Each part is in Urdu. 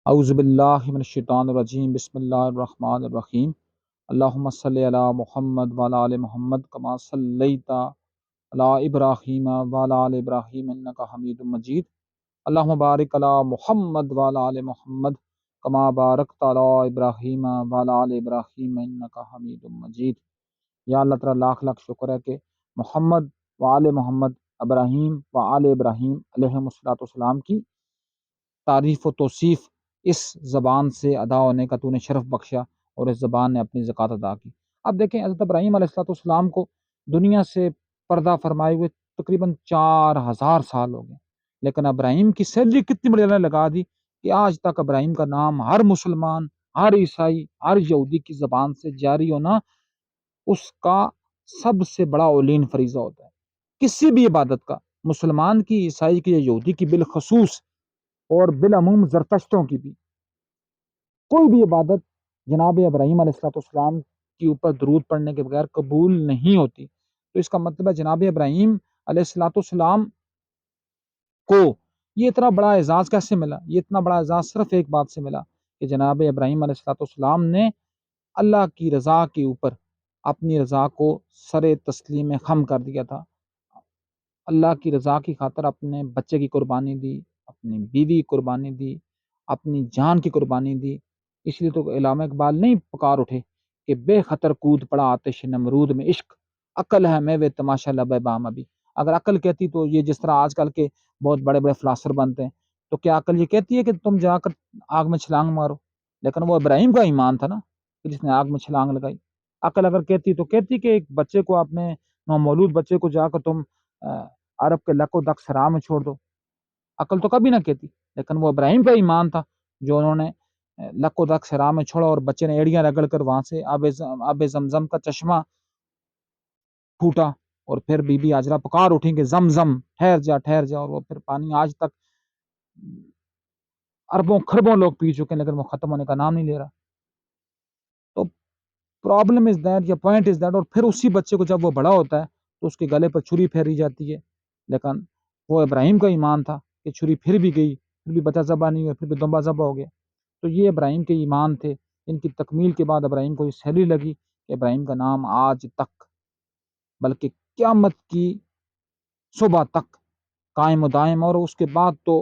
اعوذ باللہ من الشیطان الرجیم بسم اللہ الرحمن الرحیم اللہم صلی علی محمد وعلی آل محمد کما صلیت علی ابراہیم وعلی آل ابراہیم انک حمید مجید اللہم بارک علی محمد وعلی آل محمد کما بارکت علی ابراہیم وعلی آل ابراہیم انک حمید مجید۔ یا اللہ تعالیٰ لاکھ لاکھ شکر ہے کہ محمد وآل محمد ابراہیم وآل ابراہیم علیہ السلام کی تعریف و توصیف اس زبان سے ادا ہونے کا تو نے شرف بخشا اور اس زبان نے اپنی زکوٰۃ ادا کی۔ اب دیکھیں حضرت ابراہیم علیہ السلام کو دنیا سے پردہ فرمائے ہوئے تقریباً 4000 سال ہو گئے، لیکن ابراہیم کی سیلری کتنی بڑی اللہ نے لگا دی کہ آج تک ابراہیم کا نام ہر مسلمان، ہر عیسائی، ہر یہودی کی زبان سے جاری ہونا اس کا سب سے بڑا اولین فریضہ ہوتا ہے۔ کسی بھی عبادت کا، مسلمان کی، عیسائی کی یا یہودی کی بالخصوص اور بالعموم زرتشتوں کی بھی، کوئی بھی عبادت جناب ابراہیم علیہ السلام کے اوپر درود پڑھنے کے بغیر قبول نہیں ہوتی۔ تو اس کا مطلب ہے جناب ابراہیم علیہ السلام کو یہ اتنا بڑا اعزاز کیسے ملا؟ یہ اتنا بڑا اعزاز صرف ایک بات سے ملا کہ جناب ابراہیم علیہ السلام نے اللہ کی رضا کے اوپر اپنی رضا کو سر تسلیم خم کر دیا تھا۔ اللہ کی رضا کی خاطر اپنے بچے کی قربانی دی، اپنی بیوی کی قربانی دی، اپنی جان کی قربانی دی۔ اس لیے تو علامہ اقبال نہیں پکار اٹھے کہ بے خطر کود پڑا آتش نمرود میں عشق، عقل ہے میں وہ تماشا لب بام ابھی۔ اگر عقل کہتی تو یہ جس طرح آج کل کے بہت بڑے بڑے فلاسفر بنتے ہیں، تو کیا عقل یہ کہتی ہے کہ تم جا کر آگ میں چھلانگ مارو؟ لیکن وہ ابراہیم کا ایمان تھا نا کہ جس نے آگ میں چھلانگ لگائی۔ عقل اگر کہتی تو کہتی کہ ایک بچے کو، اپنے نومولود بچے کو جا کر تم عرب کے لک و دک سرا میں چھوڑ دو، عقل تو کبھی نہ کہتی۔ لیکن وہ ابراہیم کا ایمان تھا جو انہوں نے لک و دک سرا میں چھوڑا، اور بچے نے ایڑیاں رگڑ کر وہاں سے آب زمزم کا چشمہ پھوٹا، اور پھر بی بی ہاجرہ پکار اٹھی کہ زم زم ٹھہر جا ٹھہر جا، اور وہ پھر پانی آج تک اربوں خربوں لوگ پی چکے ہیں لیکن وہ ختم ہونے کا نام نہیں لے رہا۔ تو پرابلم از دیٹ، یا پوائنٹ از دیٹ، اور پھر اسی بچے کو جب وہ بڑا ہوتا ہے تو اس کے گلے پر چھری پھیری جاتی ہے، لیکن وہ ابراہیم کا ایمان تھا کہ چھری پھر بھی گئی، پھر بھی بچہ ذبح نہیں ہوا، پھر بھی دمبا ذبح ہو گیا۔ تو یہ ابراہیم کے ایمان تھے۔ ان کی تکمیل کے بعد ابراہیم کو یہ سیلی لگی کہ ابراہیم کا نام آج تک، بلکہ قیامت کی صبح تک قائم و دائم، اور اس کے بعد تو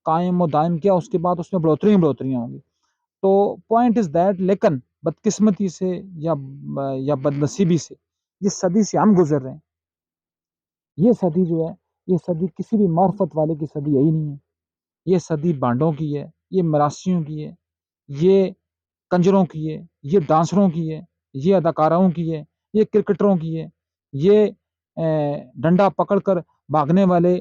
قائم و دائم کیا، اس کے بعد اس میں بڑھوتریاں ہوں گی۔ تو پوائنٹ از دیٹ، لیکن بدقسمتی سے یا بدنصیبی سے جس صدی سے ہم گزر رہے ہیں، یہ صدی جو ہے، یہ صدی کسی بھی معرفت والے کی صدی یہی نہیں ہے۔ یہ صدی بانڈوں کی ہے، یہ مراسیوں کی ہے، یہ کنجروں کی ہے، یہ ڈانسروں کی ہے، یہ اداکاروں کی ہے، یہ کرکٹروں کی ہے، یہ ڈنڈا پکڑ کر بھاگنے والے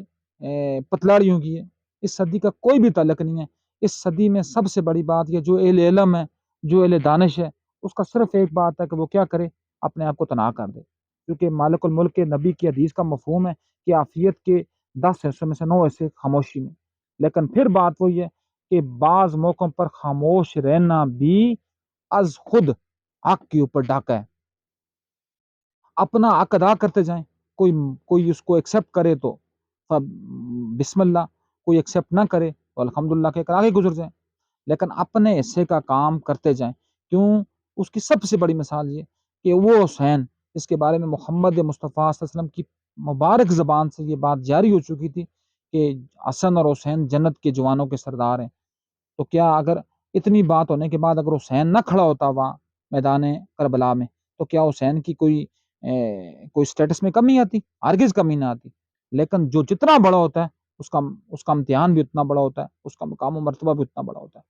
پتلاڑیوں کی ہے۔ اس صدی کا کوئی بھی تعلق نہیں ہے۔ اس صدی میں سب سے بڑی بات یہ، جو اہل علم ہے، جو اہل دانش ہے، اس کا صرف ایک بات ہے کہ وہ کیا کرے، اپنے آپ کو تنہا کر دے، کیونکہ مالک الملک کے نبی کی حدیث کا مفہوم ہے کہ عافیت کے 10 حصوں میں سے 9 حصے خاموشی میں۔ لیکن پھر بات وہی ہے کہ بعض موقعوں پر خاموش رہنا بھی از خود حق کے اوپر ڈاکہ ہے۔ اپنا حق ادا کرتے جائیں، کوئی اس کو ایکسیپٹ کرے تو بسم اللہ، کوئی ایکسیپٹ نہ کرے تو الحمدللہ کہہ کر آگے گزر جائیں، لیکن اپنے حصے کا کام کرتے جائیں۔ کیوں؟ اس کی سب سے بڑی مثال یہ کہ وہ حسین، اس کے بارے میں محمد مصطفیٰ صلی اللہ علیہ وسلم کی مبارک زبان سے یہ بات جاری ہو چکی تھی کہ حسن اور حسین جنت کے جوانوں کے سردار ہیں۔ تو کیا اگر اتنی بات ہونے کے بعد اگر حسین نہ کھڑا ہوتا وہاں میدان کربلا میں، تو کیا حسین کی کوئی سٹیٹس میں کمی آتی؟ ہرگز کمی نہ آتی۔ لیکن جو جتنا بڑا ہوتا ہے اس کا امتحان بھی اتنا بڑا ہوتا ہے، اس کا مقام و مرتبہ بھی اتنا بڑا ہوتا ہے۔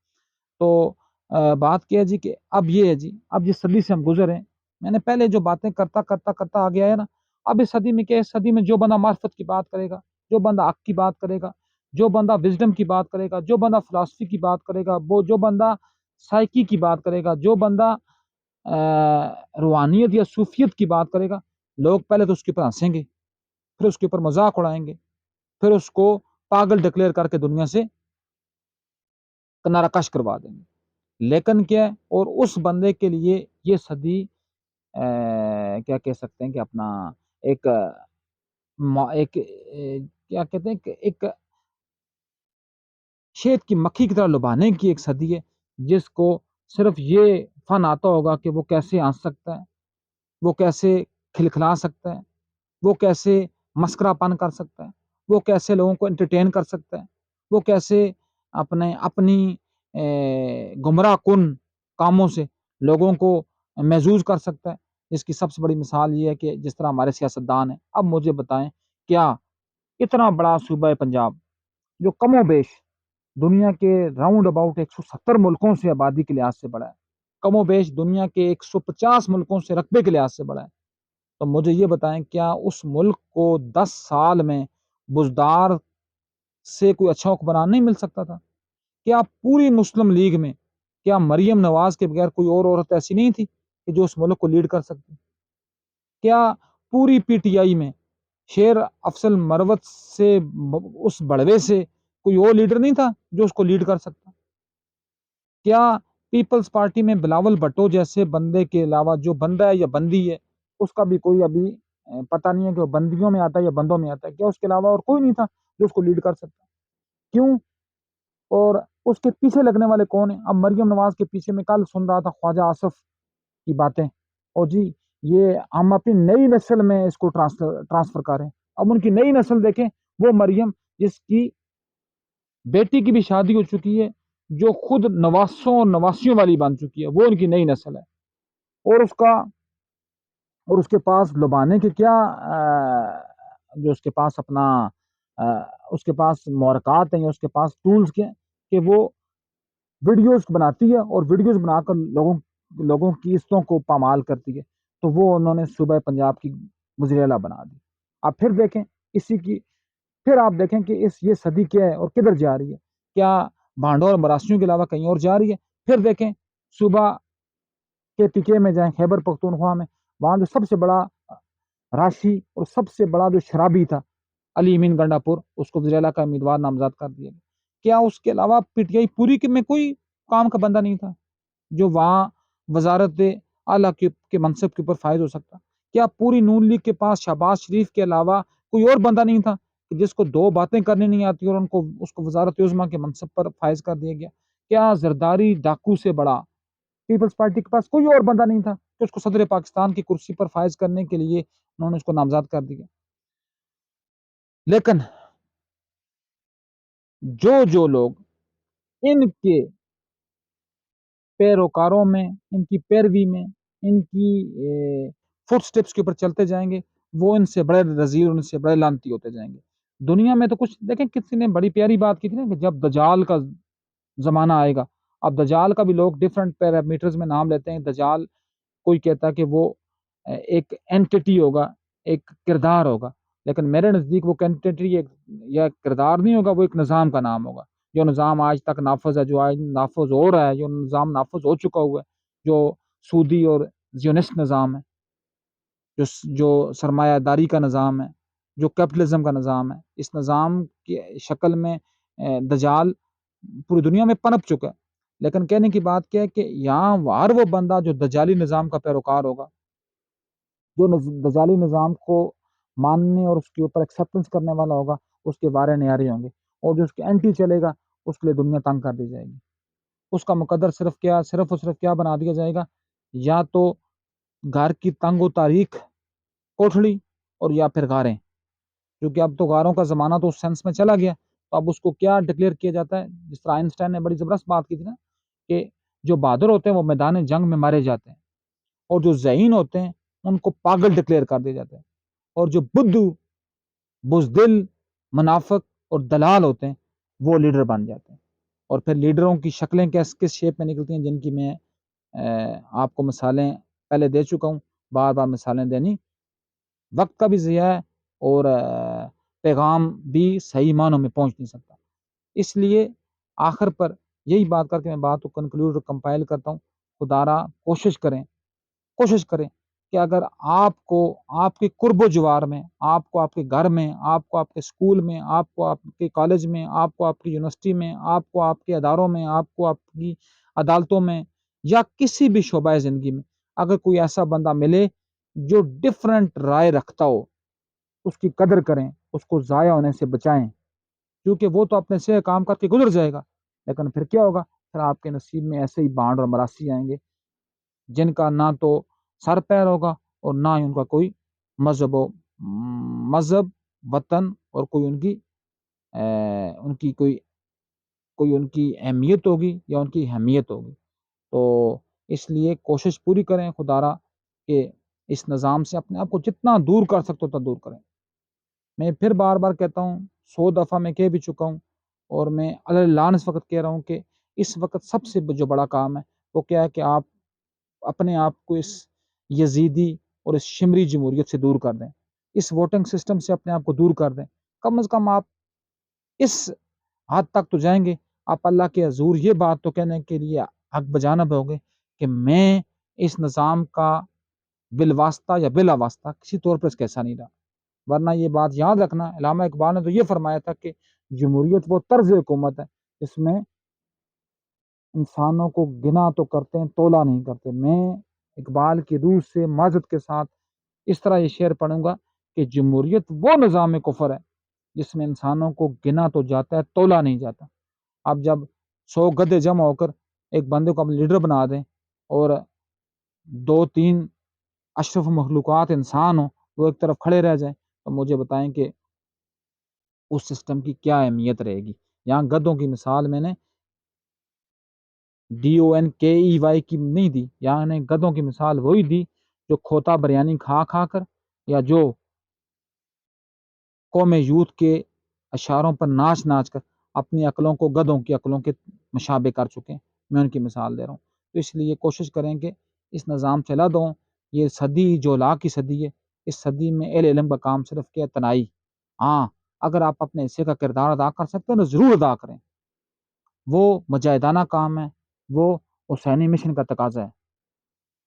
تو بات کیا ہے جی کہ اب یہ ہے جی، اب جس صدی سے ہم گزر ہیں، میں نے پہلے جو باتیں کرتا آ گیا ہے نا، اب اس صدی میں کیا ہے، اس صدی میں جو بندہ معرفت کی بات کرے گا، جو بندہ حق کی بات کرے گا، جو بندہ وزڈم کی بات کرے گا، جو بندہ فلسفی کی بات کرے گا، وہ جو بندہ سائیکی کی بات کرے گا، جو بندہ روحانیت یا صوفیت کی بات کرے گا، لوگ پہلے تو اس کے اوپر ہنسیں گے، پھر اس کے اوپر مذاق اڑائیں گے، پھر اس کو پاگل ڈکلیئر کر کے دنیا سے کنارہ کش کروا دیں گے۔ لیکن کیا ہے، اور اس بندے کے لیے یہ صدی کیا کہہ سکتے ہیں کہ اپنا ایک کیا کہتے ہیں کہ ایک شہد کی مکھی کی طرح لبھانے کی ایک صدی ہے، جس کو صرف یہ فن آتا ہوگا کہ وہ کیسے ہنس سکتا ہے، وہ کیسے کھلکھلا سکتا ہے، وہ کیسے مسخرہ پن کر سکتا ہے، وہ کیسے لوگوں کو انٹرٹین کر سکتا ہے، وہ کیسے اپنی گمراہ کن کاموں سے لوگوں کو محظوظ کر سکتا ہے۔ اس کی سب سے بڑی مثال یہ ہے کہ جس طرح ہمارے سیاستدان ہیں، اب مجھے بتائیں کیا اتنا بڑا صوبہ پنجاب جو کم و بیش دنیا کے راؤنڈ اباؤٹ 170 ملکوں سے آبادی کے لحاظ سے بڑا ہے، کم و بیش دنیا کے 150 ملکوں سے رقبے کے لحاظ سے بڑا ہے، تو مجھے یہ بتائیں کیا اس ملک کو 10 سال میں بزدار سے کوئی اچھا حکمران نہیں مل سکتا تھا؟ کیا پوری مسلم لیگ میں کیا مریم نواز کے بغیر کوئی اور عورت ایسی نہیں تھی کہ جو اس ملک کو لیڈ کر سکتی؟ کیا پوری پی ٹی آئی میں شیر افضل مروت سے اس بڑوے سے کوئی اور لیڈر نہیں تھا جو اس کو لیڈ کر سکتا؟ کیا پیپلز پارٹی میں بلاول بھٹو جیسے بندے کے علاوہ جو بندہ ہے یا بندی ہے اس کا بھی کوئی ابھی پتہ نہیں ہے کہ وہ بندیوں میں آتا ہے یا بندوں میں آتا ہے، کیا اس کے علاوہ اور کوئی نہیں تھا جو اس کو لیڈ کر سکتا؟ کیوں؟ اور اس کے پیچھے لگنے والے کون ہیں؟ اب مریم نواز کے پیچھے میں کل سن رہا تھا خواجہ آصف کی باتیں، اور جی یہ ہم اپنی نئی نسل میں اس کو ٹرانسفر کریں۔ اب ان کی نئی نسل دیکھیں، وہ مریم جس کی بیٹی کی بھی شادی ہو چکی ہے، جو خود نواسوں اور نواسیوں والی بن چکی ہے، وہ ان کی نئی نسل ہے، اور اس کے پاس لبانے کے کیا جو اس کے پاس اپنا اس کے پاس محرکات ہیں یا اس کے پاس ٹولز کے کہ وہ ویڈیوز بناتی ہے اور ویڈیوز بنا کر لوگوں کی عزتوں کو پامال کرتی ہے، تو وہ انہوں نے صوبہ پنجاب کی وزیر اعلیٰ بنا دی۔ آپ پھر دیکھیں پھر آپ دیکھیں کہ یہ صدی کیا ہے اور کدھر جا رہی ہے، کیا بھانڈوں اور مراسیوں کے علاوہ کہیں اور جا رہی ہے؟ پھر دیکھیں صوبہ کے پی کے میں جائیں، خیبر پختونخوا میں، وہاں جو سب سے بڑا راشی اور سب سے بڑا جو شرابی تھا علی امین گنڈا پور، اس کو وزیر اعلیٰ کا امیدوار نامزد کر دیا گیا۔ کیا اس کے علاوہ پی ٹی آئی پوری میں کوئی کام کا بندہ نہیں تھا جو وہاں وزارت اعلیٰ کے منصب کے اوپر فائز ہو سکتا؟ کیا پوری نون لیگ کے پاس شہباز شریف کے علاوہ کوئی اور بندہ نہیں تھا جس کو دو باتیں کرنی نہیں آتی اور اس کو وزارت عظمیٰ کے منصب پر فائز کر دیا گیا؟ کیا زرداری ڈاکو سے بڑا پیپلز پارٹی کے پاس کوئی اور بندہ نہیں تھا کہ اس کو صدر پاکستان کی کرسی پر فائز کرنے کے لیے انہوں نے اس کو نامزد کر دیا؟ لیکن جو لوگ ان کے پیروکاروں میں، ان کی پیروی میں، ان کی فٹ سٹیپس کے اوپر چلتے جائیں گے، وہ ان سے بڑے رذیل، ان سے بڑے لعنتی ہوتے جائیں گے۔ دنیا میں تو کچھ دیکھیں، کسی نے بڑی پیاری بات کی تھی نا کہ جب دجال کا زمانہ آئے گا، اب دجال کا بھی لوگ ڈفرنٹ پیرامیٹرز میں نام لیتے ہیں۔ دجال کوئی کہتا ہے کہ وہ ایک اینٹیٹی ہوگا، ایک کردار ہوگا، لیکن میرے نزدیک وہ اینٹیٹی یا کردار نہیں ہوگا، وہ ایک نظام کا نام ہوگا، جو نظام آج تک نافذ ہے، جو آج نافذ ہو رہا ہے، جو نظام نافذ ہو چکا ہوا ہے، جو سودی اور زیونسٹ نظام ہے، جو سرمایہ داری کا نظام ہے، جو کیپٹلزم کا نظام ہے، اس نظام کی شکل میں دجال پوری دنیا میں پنپ چکا ہے۔ لیکن کہنے کی بات کیا ہے کہ یہاں ہر وہ بندہ جو دجالی نظام کا پیروکار ہوگا، جو دجالی نظام کو ماننے اور اس کے اوپر ایکسیپٹنس کرنے والا ہوگا، اس کے وارے نیارے ہوں گے، اور جو اس کے اینٹی چلے گا اس کے لیے دنیا تنگ کر دی جائے گی۔ اس کا مقدر صرف اور صرف کیا بنا دیا جائے گا، یا تو گھر کی تنگ و تاریخ کوٹھڑی اور یا پھر غاریں، کیونکہ اب تو غاروں کا زمانہ تو اس سینس میں چلا گیا، تو اب اس کو کیا ڈکلیئر کیا جاتا ہے، جس طرح آئنسٹائن نے بڑی زبردست بات کی تھی نا کہ جو بہادر ہوتے ہیں وہ میدان جنگ میں مارے جاتے ہیں، اور جو ذہین ہوتے ہیں ان کو پاگل ڈکلیئر کر دیا جاتا ہے، اور جو بدھو، بزدل، منافق اور دلال ہوتے ہیں وہ لیڈر بن جاتے ہیں۔ اور پھر لیڈروں کی شکلیں کس شیپ میں نکلتی ہیں، جن کی میں آپ کو مثالیں پہلے دے چکا ہوں، بار بار مثالیں دینی وقت کا بھی ضیاع ہے، اور پیغام بھی صحیح معنوں میں پہنچ نہیں سکتا۔ اس لیے آخر پر یہی بات کر کے میں بات کو کنکلوڈ اور کمپائل کرتا ہوں، خدارا کوشش کریں کہ اگر آپ کو آپ کے قرب و جوار میں، آپ کو آپ کے گھر میں، آپ کو آپ کے اسکول میں، آپ کو آپ کے کالج میں، آپ کو آپ کی یونیورسٹی میں، آپ کو آپ کے اداروں میں، آپ کو آپ کی عدالتوں میں، یا کسی بھی شعبہ زندگی میں اگر کوئی ایسا بندہ ملے جو ڈفرنٹ رائے رکھتا ہو، اس کی قدر کریں، اس کو ضائع ہونے سے بچائیں، کیونکہ وہ تو اپنے سے کام کر کے گزر جائے گا، لیکن پھر کیا ہوگا؟ پھر آپ کے نصیب میں ایسے ہی بانڈ اور مراسی آئیں گے جن کا نہ تو سر پیر ہوگا اور نہ ہی ان کا کوئی مذہب، وطن اور کوئی ان کی کوئی ان کی اہمیت ہوگی یا ان کی اہمیت ہوگی۔ تو اس لیے کوشش پوری کریں خدا را کہ اس نظام سے اپنے آپ کو جتنا دور کر سکتے اتنا دور کریں۔ میں پھر بار بار کہتا ہوں، 100 دفعہ میں کہہ بھی چکا ہوں، اور میں اللہ اس وقت کہہ رہا ہوں کہ اس وقت سب سے جو بڑا کام ہے وہ کیا ہے کہ آپ اپنے آپ کو اس یزیدی اور اس شمری جمہوریت سے دور کر دیں، اس ووٹنگ سسٹم سے اپنے آپ کو دور کر دیں۔ کم از کم آپ اس حد تک تو جائیں گے، آپ اللہ کے حضور یہ بات تو کہنے کے لیے حق بجانب ہوگے کہ میں اس نظام کا بالواسطہ یا بلا واسطہ کسی طور پر اس کیسا نہیں رہا۔ ورنہ یہ بات یاد رکھنا، علامہ اقبال نے تو یہ فرمایا تھا کہ جمہوریت وہ طرز حکومت ہے جس میں انسانوں کو گنا تو کرتے ہیں، تولا نہیں کرتے۔ میں اقبال کی روح سے معذرت کے ساتھ اس طرح یہ شعر پڑھوں گا کہ جمہوریت وہ نظام کفر ہے جس میں انسانوں کو گنا تو جاتا ہے، تولا نہیں جاتا۔ اب جب 100 گدھے جمع ہو کر ایک بندے کو اپنے لیڈر بنا دیں اور 2-3 اشرف مخلوقات انسان ہوں وہ ایک طرف کھڑے رہ جائیں، تو مجھے بتائیں کہ اس سسٹم کی کیا اہمیت رہے گی۔ یہاں گدھوں کی مثال میں نے DONKEY کی نہیں دی، یہاں نے گدھوں کی مثال وہی دی جو کھوتا بریانی کھا کھا کر یا جو قوم یوتھ کے اشاروں پر ناچ ناچ کر اپنی عقلوں کو گدھوں کی عقلوں کے مشابہ کر چکے ہیں۔ میں ان کی مثال دے رہا ہوں۔ تو اس لیے کوشش کریں کہ اس نظام سے لد ہوں۔ یہ صدی جو لا کی صدی ہے، اس صدی میں اہل علم کا کام صرف کیا تنائی۔ ہاں، اگر آپ اپنے حصے کا کردار ادا کر سکتے ہیں تو ضرور ادا کریں، وہ مجاہدانہ کام ہے، وہ حسینی مشن کا تقاضا ہے۔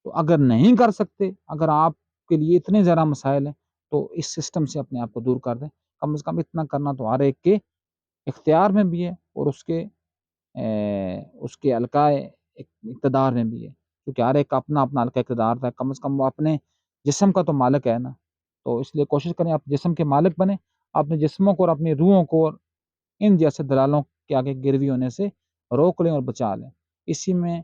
تو اگر نہیں کر سکتے، اگر آپ کے لیے اتنے زیادہ مسائل ہیں تو اس سسٹم سے اپنے آپ کو دور کر دیں۔ کم از کم اتنا کرنا تو ہر ایک کے اختیار میں بھی ہے اور اس کے حلقۂ اقتدار میں بھی ہے، کیونکہ ہر ایک کا اپنا اپنا حلقہ اقتدار ہے۔ کم از کم وہ اپنے جسم کا تو مالک ہے نا، تو اس لیے کوشش کریں آپ جسم کے مالک بنیں، اپنے جسموں کو اور اپنی روحوں کو اور ان جیسے دلالوں کے آگے گروی ہونے سے روک لیں اور بچا لیں۔ اسی میں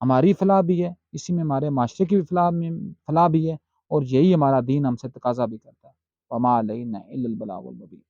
ہماری فلاح بھی ہے، اسی میں ہمارے معاشرے کی فلاح بھی ہے، اور یہی ہمارا دین ہم سے تقاضا بھی کرتا ہے۔ وما علینا الا البلاغ المبین۔